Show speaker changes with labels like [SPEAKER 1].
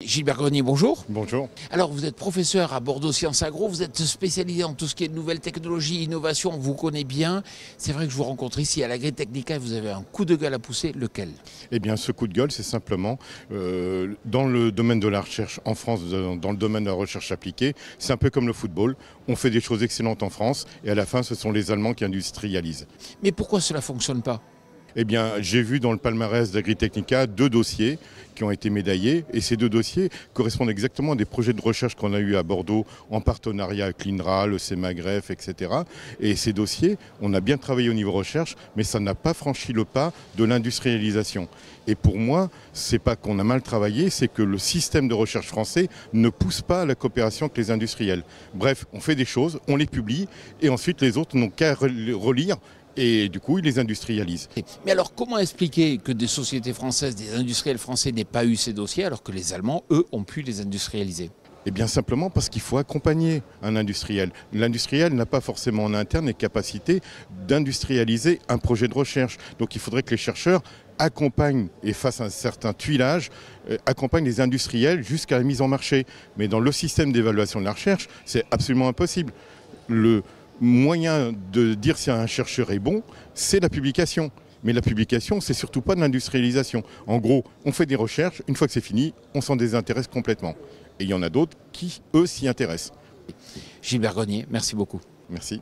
[SPEAKER 1] Gilbert Grenier, bonjour.
[SPEAKER 2] Bonjour.
[SPEAKER 1] Alors, vous êtes professeur à Bordeaux Sciences Agro, vous êtes spécialisé en tout ce qui est nouvelles technologies, innovation, on vous connaît bien. C'est vrai que je vous rencontre ici à l'Agritechnica et vous avez un coup de gueule à pousser, lequel?
[SPEAKER 2] Eh bien, ce coup de gueule, c'est simplement dans le domaine de la recherche en France, dans le domaine de la recherche appliquée, c'est un peu comme le football. On fait des choses excellentes en France et à la fin, ce sont les Allemands qui industrialisent.
[SPEAKER 1] Mais pourquoi cela ne fonctionne pas?
[SPEAKER 2] Eh bien, j'ai vu dans le palmarès d'Agritechnica 2 dossiers qui ont été médaillés et ces 2 dossiers correspondent exactement à des projets de recherche qu'on a eu à Bordeaux en partenariat avec l'INRA, le CEMAGREF, etc. Et ces dossiers, on a bien travaillé au niveau recherche, mais ça n'a pas franchi le pas de l'industrialisation. Et pour moi, c'est pas qu'on a mal travaillé, c'est que le système de recherche français ne pousse pas à la coopération avec les industriels. Bref, on fait des choses, on les publie et ensuite les autres n'ont qu'à relire. Et du coup, ils les industrialisent.
[SPEAKER 1] Mais alors, comment expliquer que des sociétés françaises, des industriels français n'aient pas eu ces dossiers alors que les Allemands, eux, ont pu les industrialiser?
[SPEAKER 2] Eh bien simplement parce qu'il faut accompagner un industriel. L'industriel n'a pas forcément en interne les capacités d'industrialiser un projet de recherche. Donc il faudrait que les chercheurs accompagnent et fassent un certain tuilage, accompagnent les industriels jusqu'à la mise en marché. Mais dans le système d'évaluation de la recherche, c'est absolument impossible. Le moyen de dire si un chercheur est bon, c'est la publication. Mais la publication, c'est surtout pas de l'industrialisation. En gros, on fait des recherches, une fois que c'est fini, on s'en désintéresse complètement. Et il y en a d'autres qui, eux, s'y intéressent.
[SPEAKER 1] Gilbert Grenier, merci beaucoup.
[SPEAKER 2] Merci.